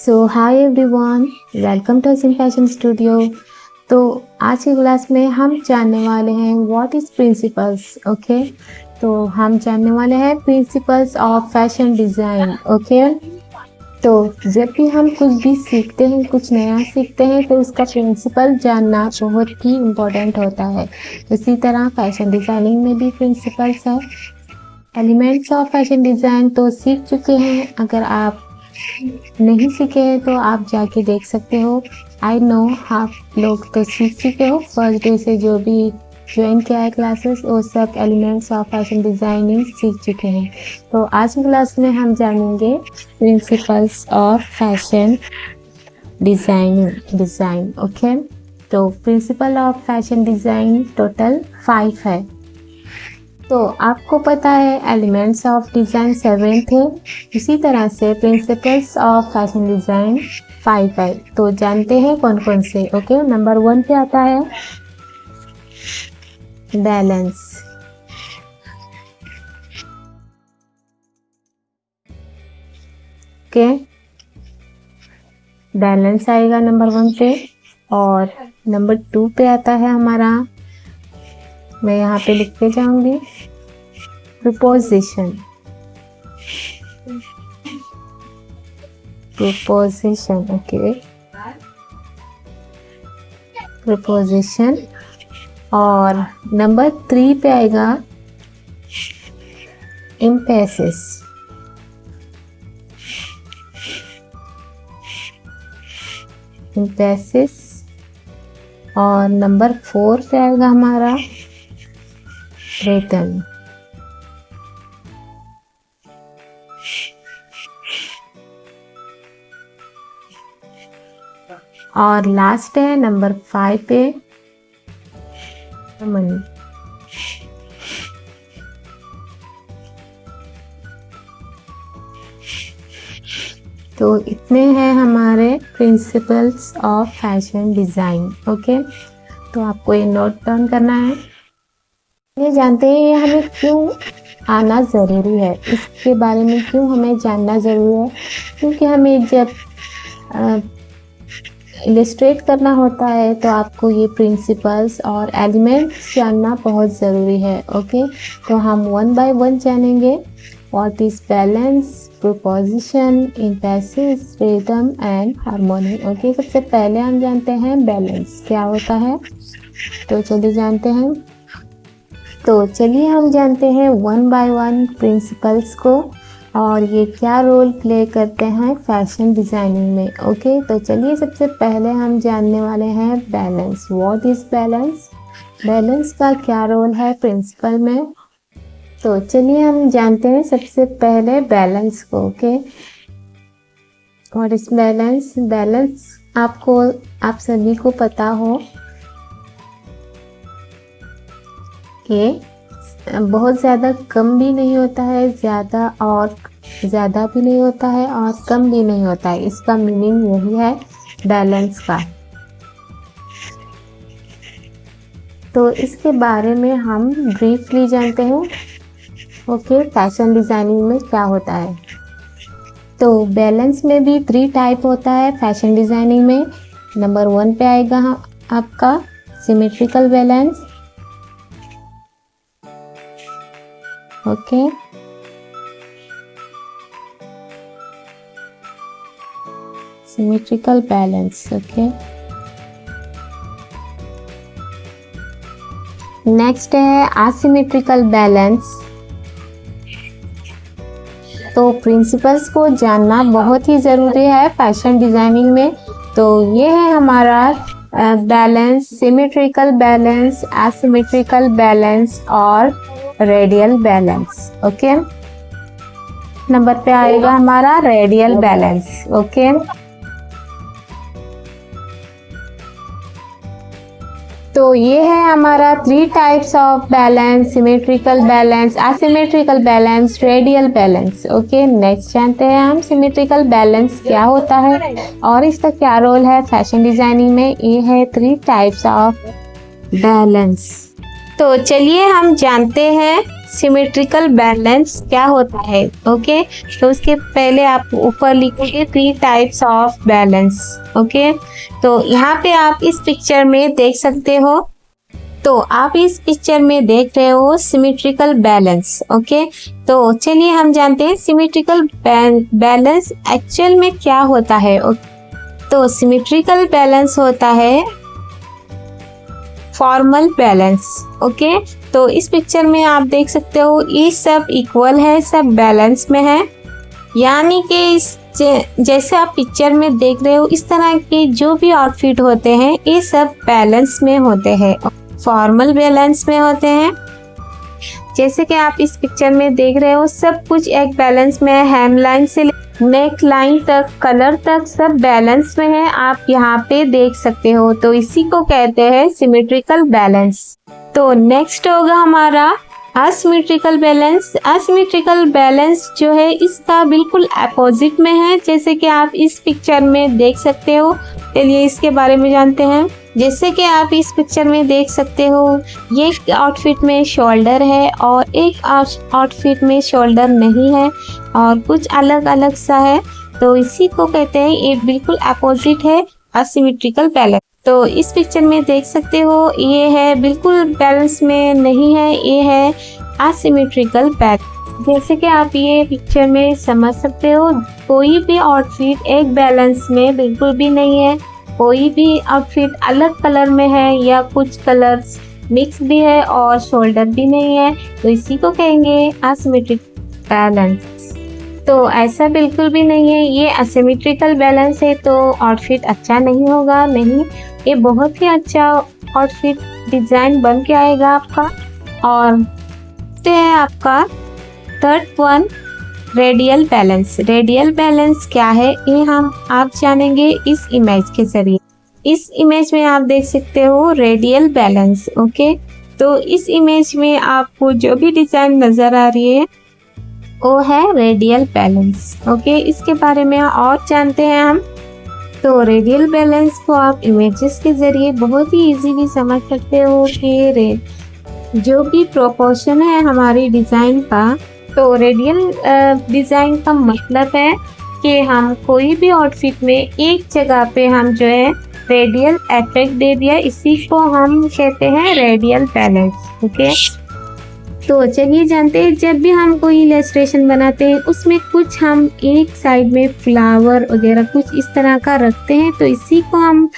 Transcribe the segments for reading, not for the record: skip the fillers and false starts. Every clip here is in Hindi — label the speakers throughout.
Speaker 1: So hi everyone, welcome to Sim Fashion Studio. तो आज की क्लास में हम जानने वाले हैं व्हाट इज़ प्रिंसिपल्स। ओके, तो हम जानने वाले हैं principles of fashion design. Okay, तो जब भी हम कुछ भी सीखते हैं, कुछ नया सीखते हैं, तो उसका प्रिंसिपल जानना बहुत ही इम्पोर्टेंट होता है। इसी तरह फैशन डिज़ाइनिंग में भी प्रिंसिपल्स है। एलिमेंट्स ऑफ फैशन डिज़ाइन तो सीख चुके हैं, अगर आप नहीं सीखे हैं तो आप जाके देख सकते हो। आई नो आप लोग तो सीख चुके हो, फर्स्ट डे से जो भी ज्वाइन किया है क्लासेस वो सब एलिमेंट्स ऑफ फैशन डिज़ाइनिंग सीख चुके हैं। तो आज की क्लास में हम जानेंगे principles of fashion design. Okay, तो principle of fashion design total 5 है। तो आपको पता है एलिमेंट्स ऑफ डिज़ाइन 7 थे, इसी तरह से प्रिंसिपल्स ऑफ फैशन डिज़ाइन 5 है। तो जानते हैं कौन कौन से। ओके, नंबर 1 पे आता है बैलेंस। ओके, बैलेंस आएगा नंबर 1 पे। और नंबर 2 पे आता है हमारा, मैं यहाँ पे लिखते जाऊंगी, प्रोपोजिशन। Okay, proposition. और नंबर 3 पे आएगा एम्फेसिस। और नंबर 4 पे आएगा हमारा रिदम। और लास्ट है नंबर 5 पे हार्मनी। तो इतने हैं हमारे principles of fashion design. Okay, तो आपको ये नोट डाउन करना है। ये जानते हैं ये हमें क्यों आना ज़रूरी है, इसके बारे में क्यों हमें जानना ज़रूरी है, क्योंकि हमें जब इलस्ट्रेट करना होता है तो आपको ये प्रिंसिपल्स और एलिमेंट्स जानना बहुत ज़रूरी है। ओके, तो हम 1 बाय 1 जानेंगे। What is balance, proposition, emphasis, rhythm and harmony. Okay, सबसे पहले हम जानते हैं बैलेंस क्या होता है। तो चलिए जानते हैं। तो चलिए हम जानते हैं 1 बाय 1 प्रिंसिपल्स को और ये क्या रोल प्ले करते हैं फैशन डिज़ाइनिंग में। ओके, तो चलिए सबसे पहले हम जानने वाले हैं balance. What is balance, balance का क्या रोल है प्रिंसिपल में। तो चलिए हम जानते हैं सबसे पहले बैलेंस को। ओके, और इस बैलेंस आपको, आप सभी को पता हो कि बहुत ज़्यादा कम भी नहीं होता है, ज़्यादा भी नहीं होता है और कम भी नहीं होता है। इसका मीनिंग यही है बैलेंस का। तो इसके बारे में हम ब्रीफली जानते हैं। ओके, फैशन डिज़ाइनिंग में क्या होता है। तो बैलेंस में भी 3 टाइप होता है फैशन डिज़ाइनिंग में। नंबर 1 पे आएगा आपका symmetrical balance. Okay, symmetrical balance. Okay, next है असिमेट्रिकल बैलेंस। तो प्रिंसिपल्स को जानना बहुत ही ज़रूरी है फैशन डिज़ाइनिंग में। तो ये है हमारा balance, symmetrical balance, asymmetrical balance और रेडियल बैलेंस। ओके, नंबर पे आएगा हमारा रेडियल बैलेंस। ओके, तो ये है हमारा 3 types of balance, symmetrical balance, asymmetrical balance, radial balance. Okay, next जानते हैं हम सिमेट्रिकल बैलेंस क्या होता है और इसका क्या रोल है फैशन डिज़ाइनिंग में। ये है 3 टाइप्स ऑफ बैलेंस। तो चलिए हम जानते हैं सिमेट्रिकल बैलेंस क्या होता है। ओके, तो उसके पहले आप ऊपर लिखोगे 3 टाइप्स ऑफ बैलेंस। ओके, तो यहाँ पे आप इस पिक्चर में देख सकते हो, तो आप इस पिक्चर में देख रहे हो सिमेट्रिकल बैलेंस। ओके, तो चलिए हम जानते हैं सिमेट्रिकल बैलेंस एक्चुअल में क्या होता है। तो सिमेट्रिकल बैलेंस होता है फॉर्मल बैलेंस। ओके, तो इस पिक्चर में आप देख सकते हो ये सब इक्वल है, सब बैलेंस में है, यानी कि जैसे आप पिक्चर में देख रहे हो इस तरह के जो भी आउटफिट होते हैं ये सब बैलेंस में होते हैं, फॉर्मल बैलेंस में होते हैं। जैसे कि आप इस पिक्चर में देख रहे हो सब कुछ एक बैलेंस में है, हेम लाइन से नेक लाइन तक, कलर तक सब बैलेंस में है, आप यहाँ पे देख सकते हो। तो इसी को कहते हैं सिमेट्रिकल बैलेंस। तो नेक्स्ट होगा हमारा असिमेट्रिकल बैलेंस। असिमेट्रिकल बैलेंस जो है इसका बिल्कुल अपोजिट में है, जैसे कि आप इस पिक्चर में देख सकते हो। चलिए इसके बारे में जानते हैं। जैसे कि आप इस पिक्चर में देख सकते हो ये आउटफिट में शोल्डर है और एक आउटफिट में शोल्डर नहीं है और कुछ अलग अलग सा है, तो इसी को कहते हैं ये बिल्कुल अपोजिट है असिमेट्रिकल बैलेंस। तो इस पिक्चर में देख सकते हो ये है बिल्कुल बैलेंस में नहीं है, ये है असिमेट्रिकल बैलेंस। जैसे कि आप ये पिक्चर में समझ सकते हो कोई भी आउटफिट एक बैलेंस में बिल्कुल भी नहीं है, कोई भी आउटफिट अलग कलर में है या कुछ कलर्स मिक्स भी है और शोल्डर भी नहीं है, तो इसी को कहेंगे असिमेट्रिक बैलेंस। तो ऐसा बिल्कुल भी नहीं है, ये असिमेट्रिकल बैलेंस है तो आउटफिट अच्छा नहीं होगा, नहीं, ये बहुत ही अच्छा आउटफिट डिजाइन बन के आएगा आपका। और ये है आपका third one, radial balance. Radial balance क्या है ये हम आप जानेंगे इस इमेज के जरिए। इस इमेज में आप देख सकते हो रेडियल बैलेंस। ओके, तो इस इमेज में आपको जो भी डिजाइन नजर आ रही है वो है रेडियल बैलेंस। ओके, इसके बारे में और जानते हैं हम। तो रेडियल बैलेंस को आप इमेजेस के जरिए बहुत ही इजीली समझ सकते हो कि जो भी प्रोपोर्शन है हमारी डिजाइन का, तो रेडियल डिज़ाइन का मतलब है कि हम कोई भी आउटफिट में एक जगह पे हम जो है रेडियल इफेक्ट दे दिया, इसी को हम कहते हैं रेडियल बैलेंस। ओके, तो चलिए जानते हैं जब भी हम कोई इलस्ट्रेशन बनाते हैं उसमें कुछ हम एक साइड में फ्लावर वगैरह कुछ इस तरह का रखते हैं, तो इसी को हम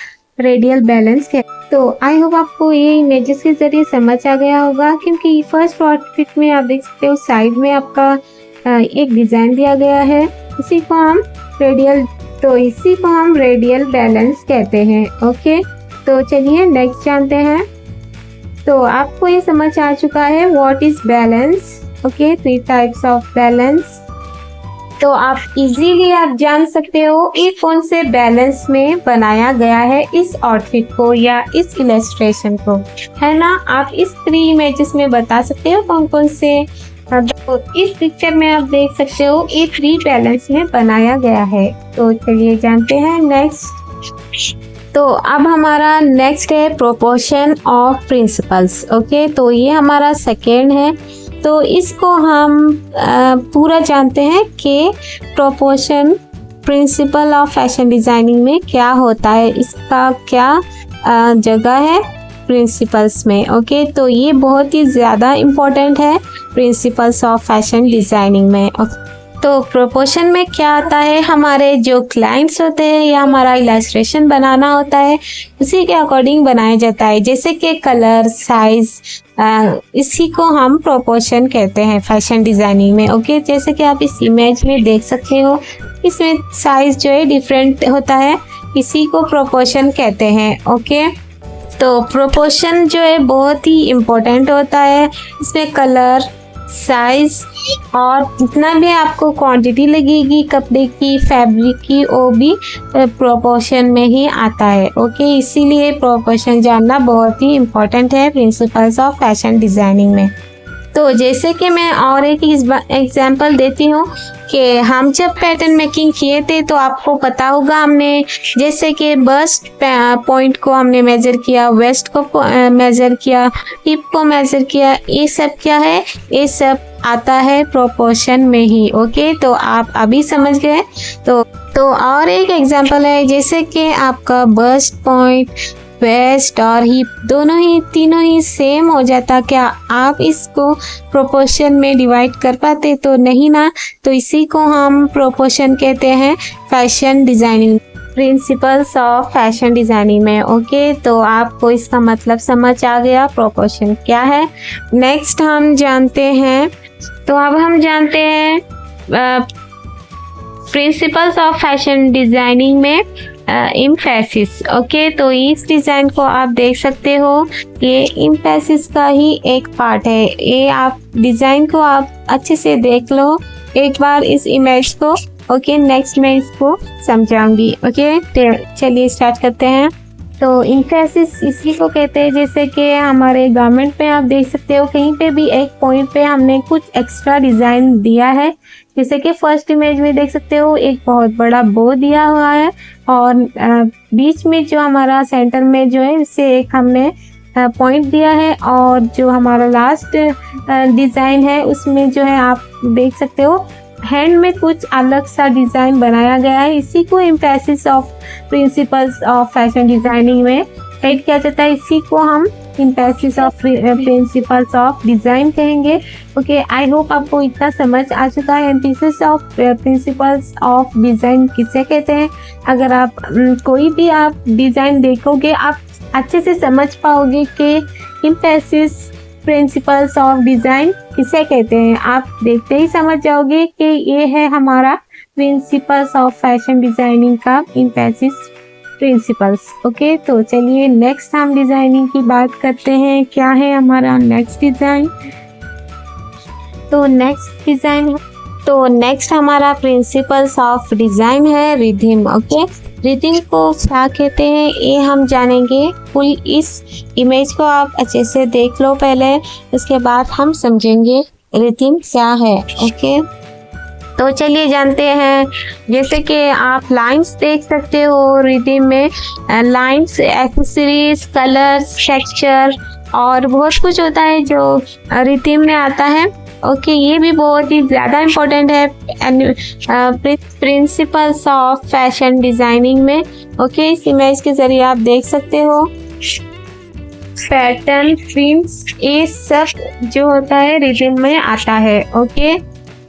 Speaker 1: रेडियल बैलेंस कहते हैं। तो आई होप आपको ये इमेजेस के जरिए समझ आ गया होगा, क्योंकि फर्स्ट आउटफिट में आप देख सकते हो साइड में आपका एक डिजाइन दिया गया है, इसी को हम रेडियल बैलेंस कहते हैं। ओके, तो चलिए नेक्स्ट जानते हैं। तो आपको ये समझ आ चुका है what is balance. Okay, 3 types of balance. तो आप इजीली आप जान सकते हो ये कौन से बैलेंस में बनाया गया है इस आउटफिट को या इस इलस्ट्रेशन को, है ना। आप इस 3 इमेजेस में बता सकते हो कौन कौन से। तो इस पिक्चर में आप देख सकते हो ये 3 बैलेंस में बनाया गया है। तो चलिए जानते हैं नेक्स्ट। तो अब हमारा नेक्स्ट है प्रोपोर्शन ऑफ प्रिंसिपल्स। ओके, तो ये हमारा सेकेंड है। तो इसको हम पूरा जानते हैं कि proportion principal of fashion designing में क्या होता है, इसका क्या जगह है प्रिंसिपल्स में। ओके, तो ये बहुत ही ज़्यादा इम्पोर्टेंट है प्रिंसिपल्स ऑफ फैशन डिज़ाइनिंग में। तो प्रोपोर्शन में क्या आता है, हमारे जो क्लाइंट्स होते हैं या हमारा इलस्ट्रेशन बनाना होता है उसी के अकॉर्डिंग बनाया जाता है, जैसे कि कलर, साइज, इसी को हम प्रोपोर्शन कहते हैं फैशन डिज़ाइनिंग में। ओके, जैसे कि आप इस इमेज में देख सकते हो इसमें साइज जो है डिफरेंट होता है, इसी को प्रोपोर्शन कहते हैं। ओके, तो प्रोपोर्शन जो है बहुत ही इम्पोर्टेंट होता है, इसमें कलर, साइज और जितना भी आपको क्वांटिटी लगेगी कपड़े की, फैब्रिक की, वो भी प्रोपोर्शन में ही आता है। ओके, इसीलिए प्रोपोर्शन जानना बहुत ही इम्पोर्टेंट है प्रिंसिपल्स ऑफ फैशन डिज़ाइनिंग में। तो जैसे कि मैं और एक एग्जांपल देती हूँ कि हम जब पैटर्न मेकिंग किए थे तो आपको पता होगा, हमने जैसे कि बस्ट पॉइंट को हमने मेजर किया, वेस्ट को मेजर किया, हिप को मेजर किया, ये सब क्या है, ये सब आता है प्रोपोर्शन में ही। ओके, तो आप अभी समझ गए। तो और एक एग्जांपल है, जैसे कि आपका बस्ट पॉइंट, वेस्ट और हिप तीनों ही सेम हो जाता, क्या आप इसको प्रोपोर्शन में डिवाइड कर पाते? तो नहीं ना। तो इसी को हम प्रोपोर्शन कहते हैं fashion designing, principles of fashion designing में। ओके, तो आपको इसका मतलब समझ आ गया प्रोपोर्शन क्या है। नेक्स्ट हम जानते हैं, तो अब हम जानते हैं प्रिंसिपल्स ऑफ फैशन डिजाइनिंग में इम्फेसिस। ओके, तो इस डिज़ाइन को आप देख सकते हो, ये इम्फेसिस का ही एक पार्ट है। ये आप डिज़ाइन को आप अच्छे से देख लो एक बार इस इमेज को। ओके, नेक्स्ट मैं इसको समझाऊंगी। ओके, चलिए स्टार्ट करते हैं। तो इम्फेसिस इसी को कहते हैं, जैसे कि हमारे गारमेंट पे आप देख सकते हो कहीं पे भी एक पॉइंट पे हमने कुछ एक्स्ट्रा डिज़ाइन दिया है। जैसे कि फर्स्ट इमेज में देख सकते हो एक बहुत बड़ा बो दिया हुआ है और बीच में जो हमारा सेंटर में जो है उससे एक हमने पॉइंट दिया है, और जो हमारा लास्ट डिज़ाइन है उसमें जो है आप देख सकते हो हैंड में कुछ अलग सा डिज़ाइन बनाया गया है। इसी को emphasis of principles of fashion designing में ऐड किया जाता है। इसी को हम emphasis of principles of design कहेंगे। ओके, आई होप आपको इतना समझ आ चुका है emphasis of principles of design किसे कहते हैं। अगर आप कोई भी आप डिज़ाइन देखोगे आप अच्छे से समझ पाओगे कि इम्फेसिस प्रिंसिपल्स ऑफ डिज़ाइन किसे कहते हैं। आप देखते ही समझ जाओगे कि ये है हमारा प्रिंसिपल्स ऑफ फैशन डिज़ाइनिंग का इम्फेसिस प्रिंसिपल्स। ओके, तो चलिए नेक्स्ट हम डिज़ाइनिंग की बात करते हैं। क्या है हमारा नेक्स्ट डिज़ाइन? तो नेक्स्ट हमारा प्रिंसिपल्स ऑफ डिज़ाइन है रिदम। ओके, रिदम को क्या कहते हैं ये हम जानेंगे। फुल इस इमेज को आप अच्छे से देख लो पहले, उसके बाद हम समझेंगे रिदम क्या है। ओके, तो चलिए जानते हैं। जैसे कि आप लाइंस देख सकते हो रिदम में, लाइंस, एक्सेसरीज, कलर्स, टेक्सचर और बहुत कुछ होता है जो रिदम में आता है। ओके, ये भी बहुत ही ज़्यादा इम्पोर्टेंट है प्रिंसिपल्स ऑफ फैशन डिज़ाइनिंग में। ओके, इस इमेज के ज़रिए आप देख सकते हो पैटर्न, प्रिंट्स, ये सब जो होता है रिदम में आता है। ओके,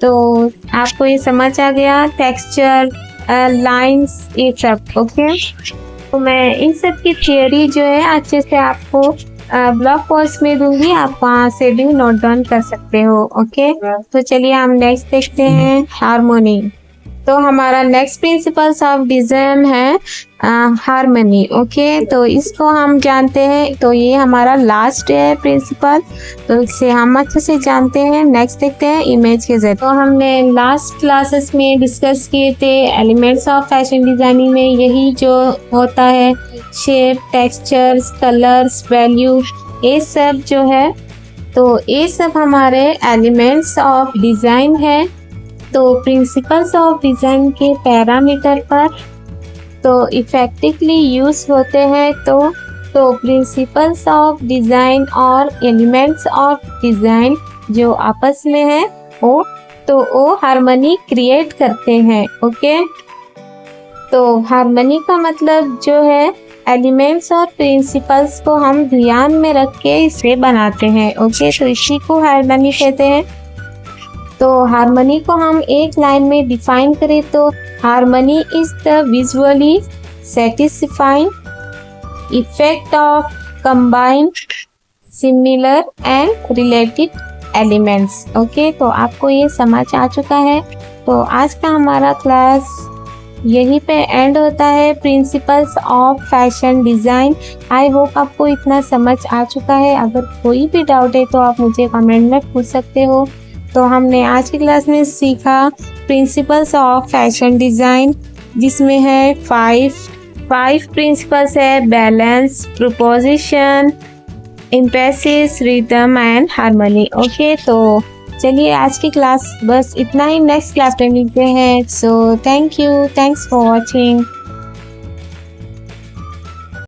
Speaker 1: तो आपको ये समझ आ गया, टेक्सचर, लाइंस, ये सब। ओके, तो मैं इन सब की थियरी जो है अच्छे से आपको ब्लॉग पोस्ट में दूंगी, आप वहाँ से भी नोट डाउन कर सकते हो। ओके, तो चलिए हम नेक्स्ट देखते हैं हार्मोनी। तो हमारा नेक्स्ट प्रिंसिपल्स ऑफ डिज़ाइन है हार्मनी। ओके, तो इसको हम जानते हैं, तो ये हमारा लास्ट है प्रिंसिपल, तो इसे हम अच्छे से जानते हैं। नेक्स्ट देखते हैं इमेज के जरिए। तो हमने लास्ट क्लासेस में डिस्कस किए the elements of fashion designing में, यही जो होता है शेप, टेक्सचर्स, कलर्स, वैल्यू, ये सब जो है, तो ये सब हमारे एलिमेंट्स ऑफ डिज़ाइन है। तो प्रिंसिपल्स ऑफ डिज़ाइन के पैरामीटर पर तो इफ़ेक्टिवली यूज़ होते हैं। तो प्रिंसिपल्स ऑफ डिज़ाइन और एलिमेंट्स ऑफ डिज़ाइन जो आपस में है वो हार्मनी क्रिएट करते हैं। ओके, तो हार्मनी का मतलब जो है एलिमेंट्स और प्रिंसिपल्स को हम ध्यान में रख के इसे बनाते हैं। ओके, तो इसी को हार्मनी कहते हैं। तो हार्मनी को हम एक लाइन में डिफाइन करें तो harmony is the visually satisfying effect of combined similar and related elements. Okay, तो आपको ये समझ आ चुका है। तो आज का हमारा क्लास यहीं पे एंड होता है, principles of fashion design. I hope आपको इतना समझ आ चुका है। अगर कोई भी डाउट है तो आप मुझे कमेंट में पूछ सकते हो। तो हमने आज की क्लास में सीखा प्रिंसिपल्स ऑफ फैशन डिज़ाइन, जिसमें है फाइव प्रिंसिपल्स है: balance, proposition,
Speaker 2: emphasis, rhythm and harmony. Okay, तो चलिए आज की क्लास बस इतना ही। नेक्स्ट क्लास में मिलते हैं। So thank you, thanks for watching.